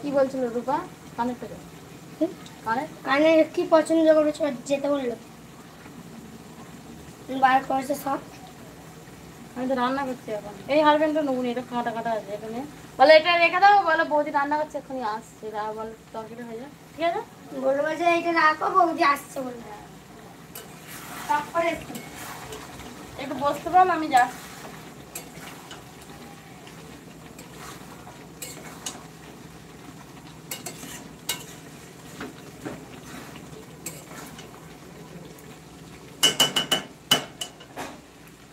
কি বলছিল রূপা? কানের থেকে কানে কি পছন্দ করেছো যেতে বললো, বার করেছে সব। আমি তো রান্না করছি এখন। এই হারবেনটা নেবো, এটা কাটা কাটা আছে এখানে। বলে এটা রেখে দাও, বলে বৌদি রান্না করছে এক্ষুনি আসছে, বলে তরকারিটা হয়ে যায়, ঠিক আছে। বলবো যে এটা রাখো, বৌদি আসছে বলবে, তারপরে একটু বসতে পারো, আমি যাচ্ছি।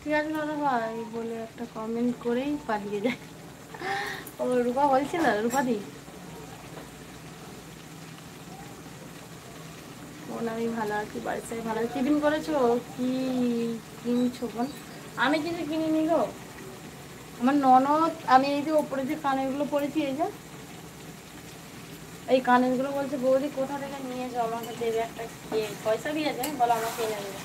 ঠিক আছে দাদা ভাই বলে একটা কমেন্ট করেই পালিয়ে যায়। ও রূপা বলছিল, রূপাদি বোন আমি ভালো আছি, বাড়ির সবাই ভালো আছে। টিফিন করেছো? কি কিনছো বোন? আমি কিছু কিনিনি গো। আমার ননদ, আমি এই যে ওপরে যে কানেরগুলো পরেছি, এই যে এই কানেরগুলো বলছে বৌদি কোথা থেকে নিয়েছো, আমাকে দেবে একটা, পয়সা দিয়েছে, বলো আমাকে এনে দেবে।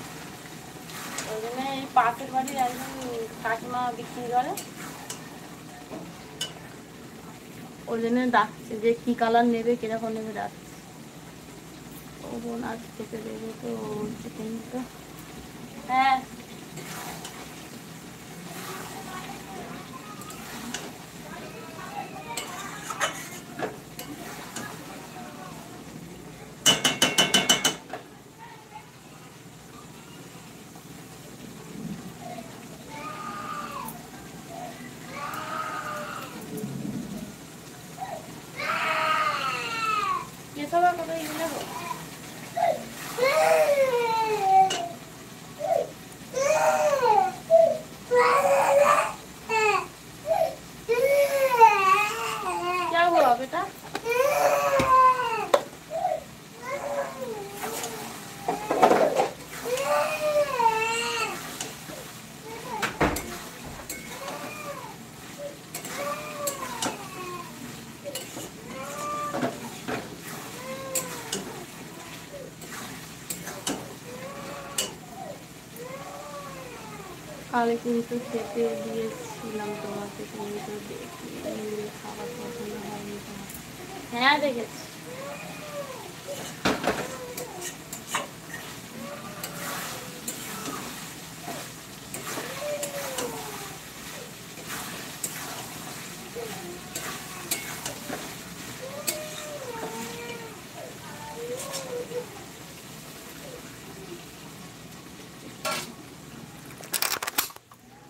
ওই জন্য এই পাশের বাড়ির একজন কাকিমা বিক্রি করে, ওই জন্য ডাকছে যে কি কালার নেবে, কিরকম নেবে ডাকছে। ও বোন আজ খেতে দেবে তো চিকেনটা? হ্যাঁ এসব আর কোথায় নেবো। क्या हुआ बेटा? কালে কিন্তু খেতে দিয়েছিলাম তোমাকে, তুমি তো দেখি খাবার পছন্দ হয়নি তোমার। হ্যাঁ দেখেছি।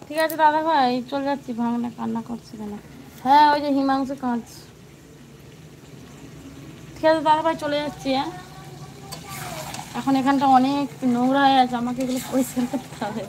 ঠিক আছে দাদা ভাই চলে যাচ্ছি, ভাঙনা কান্না করছে কেন? হ্যাঁ ওই যে হিমাংশু কাঁচ। ঠিক আছে দাদা ভাই চলে যাচ্ছি। হ্যাঁ এখন এখানটা অনেক নোংরা হয়ে আছে, আমাকে এগুলো পরিষ্কার করতে হবে।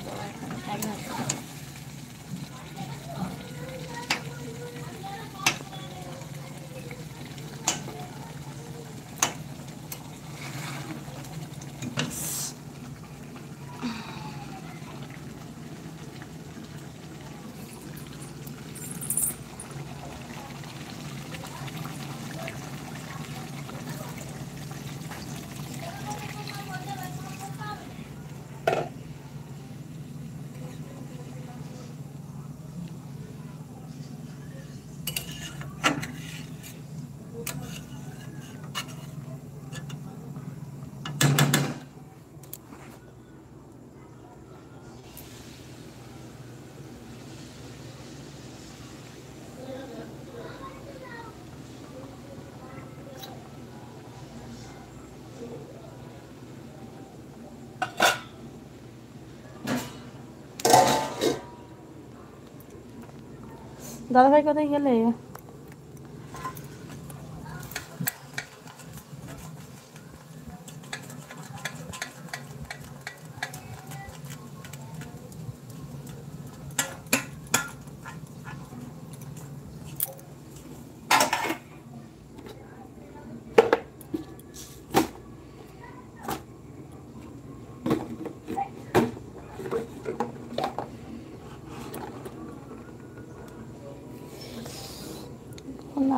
দাদা ভাই কোথায় গেলে?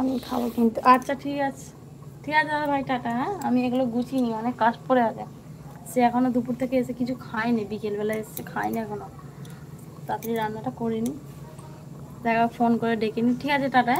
আমি খাবো কিন্তু। আচ্ছা ঠিক আছে, ঠিক আছে দাদা ভাই টাটা। হ্যাঁ আমি এগুলো গুছিয়ে নিই, অনেক কাজ পড়ে আছে। সে এখনো দুপুর থেকে এসে কিছু খায়নি, বিকেলবেলা এসে খায়নি এখনো, তাড়াতাড়ি রান্নাটা করে নি, দেখা ফোন করে ডেকে নি। ঠিক আছে টাটা।